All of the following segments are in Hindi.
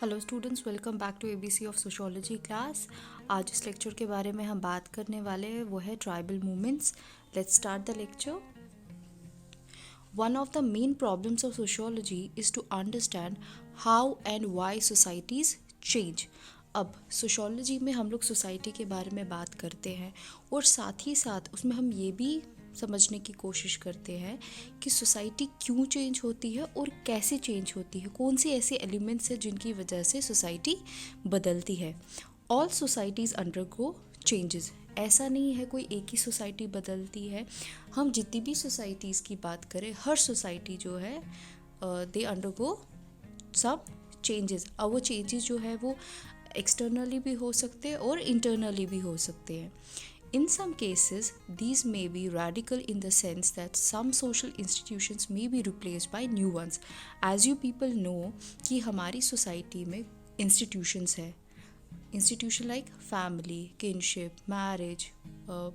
Hello students, welcome back to ABC of sociology class. आज इस लेक्चर के बारे में हम बात करने वाले हैं वो है tribal movements. Let's start the lecture. One of the main problems of sociology is to understand how and why societies change. अब सोशियोलॉजी में हम लोग सोसाइटी के बारे में बात करते हैं और साथ ही साथ उसमें हम ये भी समझने की कोशिश करते हैं कि सोसाइटी क्यों चेंज होती है और कैसे चेंज होती है, कौन से ऐसे एलिमेंट्स हैं जिनकी वजह से सोसाइटी बदलती है। All societies undergo changes. ऐसा नहीं है कोई एक ही सोसाइटी बदलती है। हम जितनी भी सोसाइटीज़ की बात करें, हर सोसाइटी जो है दे अंडरगो सब चेंजेस। अब वो चेंजेस जो है वो एक्सटर्नली भी हो सकते हैं और इंटरनली भी हो सकते हैं। In some cases, these may be radical in the sense that some social institutions may be replaced by new ones. As you people know कि हमारी सोसाइटी में institutions है, institution like family, kinship, marriage,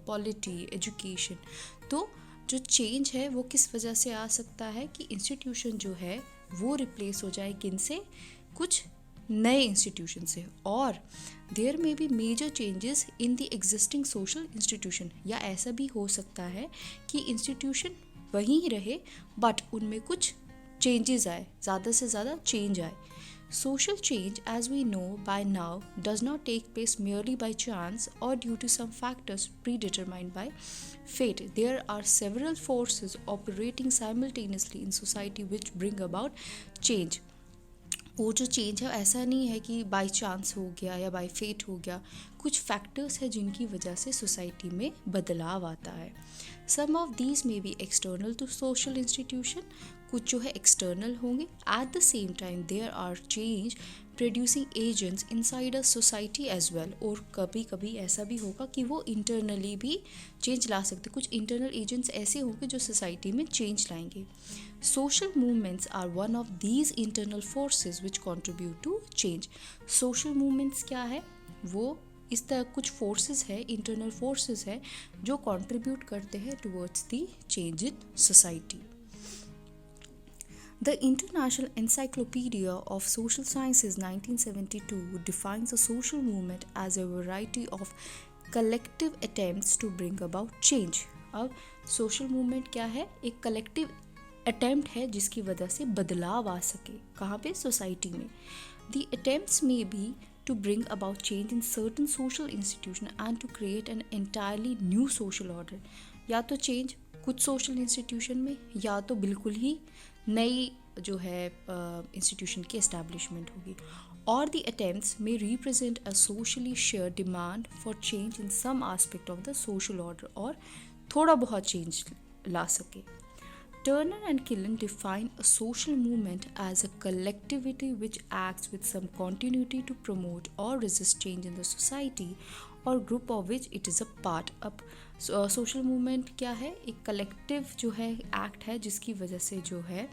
polity, education. तो जो change है वो किस वजह से आ सकता है कि institution जो है वो replace हो जाए किन से, कुछ नए इंस्टीट्यूशन से, और there may be major changes in the existing social institution. या ऐसा भी हो सकता है कि इंस्टीट्यूशन वहीं रहे बट उनमें कुछ चेंजेस आए, ज़्यादा से ज़्यादा चेंज आए। Social change, as we know by now, does not take place merely by chance or due to some factors predetermined by fate. There are several forces operating simultaneously in society which bring about change. वो जो चेंज है ऐसा नहीं है कि बाय चांस हो गया या बाय फेट हो गया, कुछ फैक्टर्स है जिनकी वजह से सोसाइटी में बदलाव आता है। Some of these may be external to social institution, कुछ जो है एक्सटर्नल होंगे। At the same time there are change producing agents inside a society as well, और कभी कभी ऐसा भी होगा कि वो इंटरनली भी चेंज ला सकते। कुछ इंटरनल एजेंट्स ऐसे होंगे जो सोसाइटी में चेंज लाएंगे। Social movements are one of these internal forces which contribute to change. Social movements क्या है, वो इस तरह कुछ forces है, internal forces है जो contribute करते हैं towards the change in society. The International Encyclopedia of Social Sciences 1972 defines a social movement as a variety of collective attempts to bring about change. अब social movement क्या है, एक collective अटेम्प्ट है जिसकी वजह से बदलाव आ सके, कहाँ पे, सोसाइटी में। The attempts may be to bring about change in certain social institution and to create an entirely new social order. या तो चेंज कुछ सोशल इंस्टीट्यूशन में, या तो बिल्कुल ही नई जो है इंस्टीट्यूशन की एस्टैब्लिशमेंट होगी। और the attempts may represent a socially share demand for change in some aspect of the social order, और थोड़ा बहुत चेंज ला सके। Turner and Killen define a social movement as a collectivity which acts with some continuity to promote or resist change in the society or group of which it is a part. अब social movement क्या है, एक collective जो है act है जिसकी वजह से जो है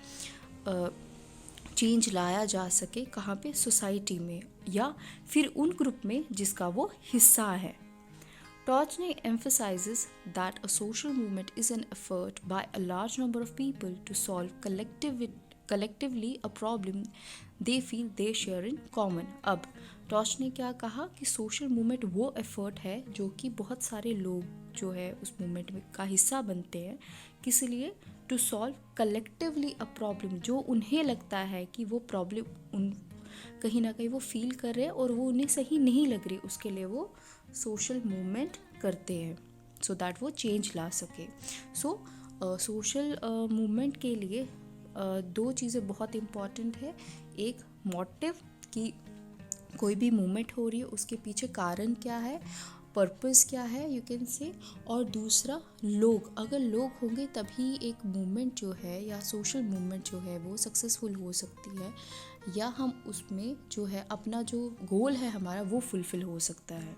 चेंज लाया जा सके, कहाँ पे, सोसाइटी में या फिर उन ग्रुप में जिसका वो हिस्सा है। Torchney emphasizes that a social movement is an effort by a large number of people to solve collectively a problem they feel they share in common. अब टॉर्च ने क्या कहा कि सोशल मूवमेंट वो एफर्ट है जो कि बहुत सारे लोग जो है उस मूवमेंट में का हिस्सा बनते हैं, किस लिए, to solve collectively a problem, जो उन्हें लगता है कि वो प्रॉब्लम उन कहीं ना कहीं वो फील कर रहे हैं और वो उन्हें सही नहीं लग रही, उसके लिए वो सोशल मूवमेंट करते हैं सो दैट वो चेंज ला सके। सो सोशल मूवमेंट के लिए दो चीज़ें बहुत इम्पॉर्टेंट है। एक मोटिव कि कोई भी मूवमेंट हो रही है उसके पीछे कारण क्या है, पर्पस क्या है, यू कैन से। और दूसरा लोग, अगर लोग होंगे तभी एक मूवमेंट जो है या सोशल मूवमेंट जो है वो सक्सेसफुल हो सकती है, या हम उसमें जो है अपना जो गोल है हमारा वो फुलफिल हो सकता है।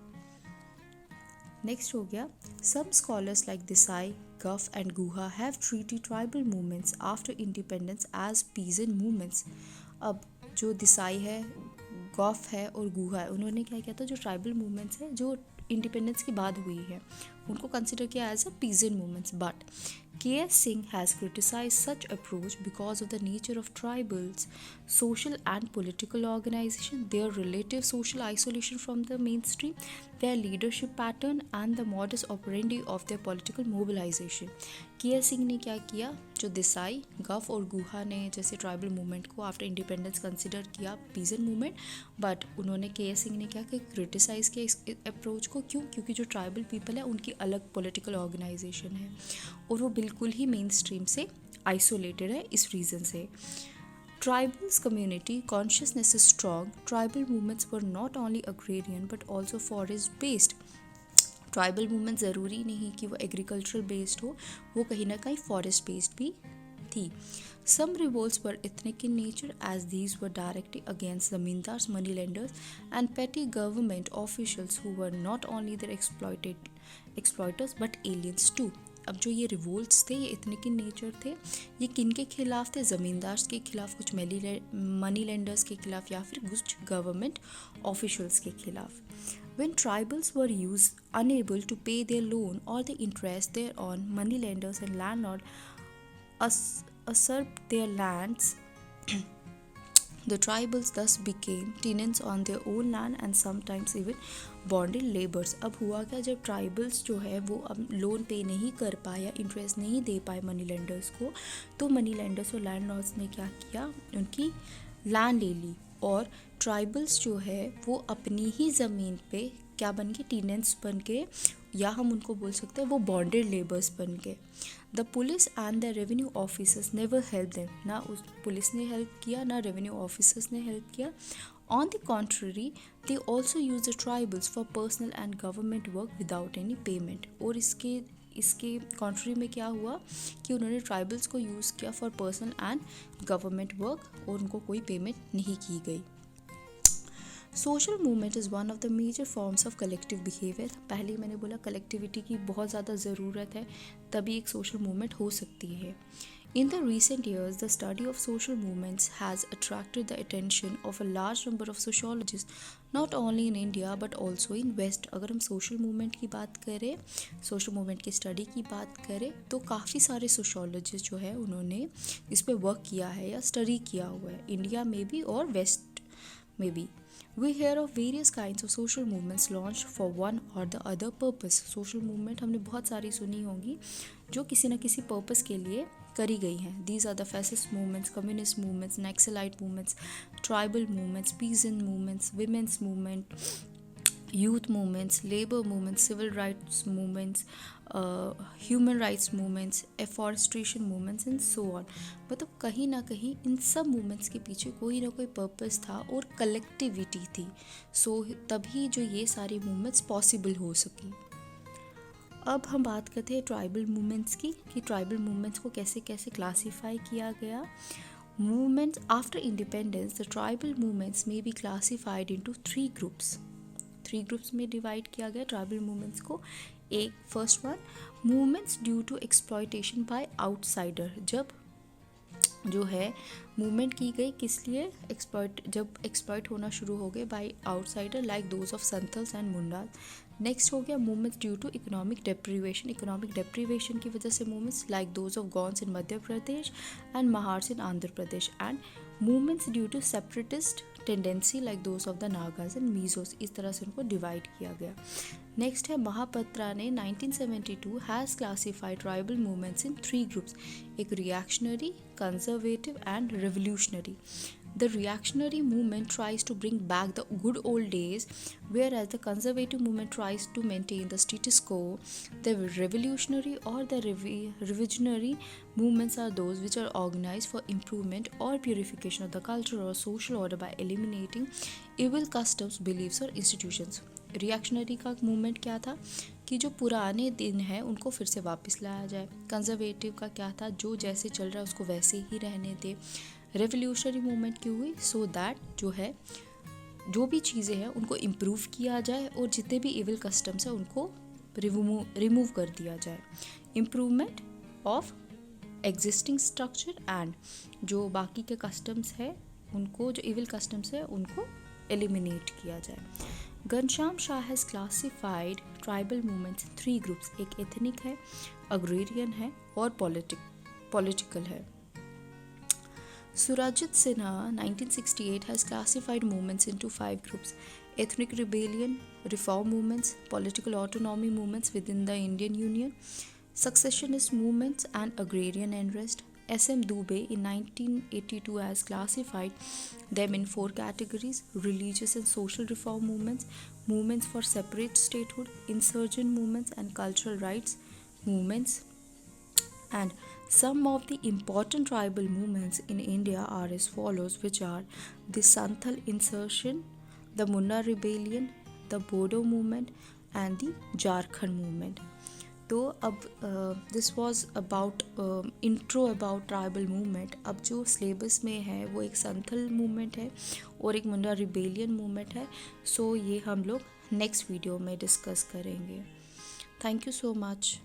नेक्स्ट हो गया, सम scholars like Desai, Gough and Guha have treated tribal movements after independence as peasant movements. अब जो देसाई है, गफ है और गुहा है, उन्होंने क्या किया था, जो ट्राइबल मूवमेंट्स है जो इंडिपेंडेंस के बाद हुई है उनको कंसिडर किया as a peasant movements, but K.S. Singh has criticized such approach because of the nature of tribals, social and political organization, their relative social isolation from the mainstream, their leadership pattern and the modus operandi of their political mobilization. KS. Singh ने क्या किया, जो देसाई, गफ और गुहा ने जैसे ट्राइबल मूवमेंट को आफ्टर इंडिपेंडेंस कंसिडर किया पीजन मूवमेंट, बट उन्होंने के.एस. सिंह ने क्या कि क्रिटिसाइज़ किया इस अप्रोच को। क्यों? क्योंकि जो ट्राइबल पीपल है उनकी अलग पॉलिटिकल ऑर्गेनाइजेशन है और वो बिल्कुल ही मेन स्ट्रीम से आइसोलेटेड है। इस रीज़न से Tribals community consciousness is strong. Tribal movements were not only agrarian but also forest based. Tribal movement ज़रूरी नहीं कि वो एग्रीकल्चरल बेस्ड हो, वो कहीं ना कहीं फॉरेस्ट बेस्ड भी थी. Some revolts were ethnic in nature as these were directly against zamindars, moneylenders and petty government officials who were not only their exploiters but aliens too. अब जो ये रिवोल्ट्स थे ये इथनिक इन नेचर थे, ये किन के खिलाफ थे? ज़मींदार्स के खिलाफ, कुछ मनी लेंडर्स के खिलाफ या फिर कुछ गवर्नमेंट ऑफिशियल्स के खिलाफ. When tribals were unable to pay their loan or the interest thereon, moneylenders and landlords usurped their lands. The tribals thus became tenants on their own land and sometimes even bonded laborers. अब हुआ क्या, जब ट्राइबल्स जो है वो अब लोन पे नहीं कर पाए या इंटरेस्ट नहीं दे पाए मनी लेंडर्स को, तो मनी लेंडर्स और लैंडलॉर्ड्स ने क्या किया, उनकी लैंड ले ली और ट्राइबल्स जो है वो अपनी ही ज़मीन पे क्या बन गए, टीनेंट्स बन गए, या हम उनको बोल सकते हैं वो बॉन्डेड लेबर्स बन गए. The police and the revenue officers never help them. ना उस पुलिस ने हेल्प किया ना रेवेन्यू ऑफिसर्स ने हेल्प किया. On the contrary they also use the tribals for personal and government work without any payment. और इसके कॉन्ट्री में क्या हुआ कि उन्होंने ट्राइबल्स को यूज़ किया for personal and government work और उनको कोई पेमेंट नहीं की गई. Social movement is one of the major forms of collective behaviour. पहले ही मैंने बोला कलेक्टिविटी की बहुत ज़्यादा ज़रूरत है, तभी एक सोशल मूवमेंट हो सकती है. In the recent years, the study of social movements has attracted the attention of a large number of sociologists, not only in India but also in West. अगर हम social movement की बात करें, social movement की study की बात करें, तो काफ़ी सारे sociologists जो है उन्होंने इस पर work किया है या study किया हुआ है, इंडिया में भी और वेस्ट में भी. We hear of various kinds of social movements launched for one or the other purpose. Social movement हमने बहुत सारी सुनी होंगी जो किसी न किसी पर्पस के लिए करी गई हैं. These are the fascist movements, communist movements, Naxalite movements, tribal movements, peasant movements, women's movement, youth movements, labor movements, civil rights movements, human rights movements, afforestation movements and so on. मतलब कहीं ना कहीं इन सब मूवमेंट्स के पीछे कोई ना कोई पर्पस था और कलेक्टिविटी थी. सो तभी जो ये सारी मूवमेंट्स पॉसिबल हो सकी. अब हम बात करते हैं ट्राइबल मूवमेंट्स की, कि ट्राइबल मूवमेंट्स को कैसे कैसे क्लासीफाई किया गया. Movements after independence, the tribal movements may be classified into 3 groups. 3 groups में डिवाइड किया गया ट्राइबल मूवमेंट्स को. एक first one, movements due to exploitation by outsider. जब जो है मूवमेंट की गई किस लिए, जब एक्सप्लॉयट होना शुरू हो गए by outsider like those of Santhals and Mundas. Next हो गया movements due to economic deprivation. Economic deprivation की वजह से movements like those of Gonds in Madhya Pradesh and Mahars in Andhra Pradesh. And movements due to separatist tendency like those of the Nagas and Mizos. इस तरह से उनको डिवाइड किया गया. नेक्स्ट है महापत्रा ने 1972 has classified tribal movements in 3 groups. एक reactionary, conservative and revolutionary. The reactionary movement tries to bring back the good old days, whereas the conservative movement tries to maintain the status quo. The revolutionary or the revisionary movements are those which are organized for improvement or purification of the culture or social order by eliminating evil customs, beliefs or institutions. Reactionary का मूवमेंट क्या था कि जो पुराने दिन हैं उनको फिर से वापस लाया जाए. कंजर्वेटिव का क्या था, जो जैसे चल रहा है उसको वैसे ही रहने दे. रेवोल्यूशनरी मूवमेंट क्यों हुई, सो दैट जो है जो भी चीज़ें हैं उनको इम्प्रूव किया जाए और जितने भी इविल कस्टम्स हैं उनको रिमूव कर दिया जाए. Improvement of existing structure and जो बाकी के कस्टम्स हैं उनको, जो इविल कस्टम्स हैं उनको एलिमिनेट किया जाए. Ghanshyam Shah has classified tribal movements in 3 groups. एक एथनिक है, अग्रेरियन है और पॉलिटिकल है। Surajit Sinha 1968 has classified movements into 5 groups: ethnic rebellion, reform movements, political autonomy movements within the Indian Union, successionist movements, and agrarian unrest. S.M. Dubey in 1982 has classified them in 4 categories: religious and social reform movements, movements for separate statehood, insurgent movements, and cultural rights movements. And some of the important tribal movements in India are as follows, which are the Santhal insurrection, the Munna rebellion, the Bodo movement, and the Jharkhand movement. तो अब this was about intro about tribal movement. अब जो सिलेबस में है वो एक संथल मूवमेंट है और एक मुंडा रिबेलियन मूवमेंट है। सो ये हम लोग नेक्स्ट वीडियो में डिस्कस करेंगे। Thank you so much.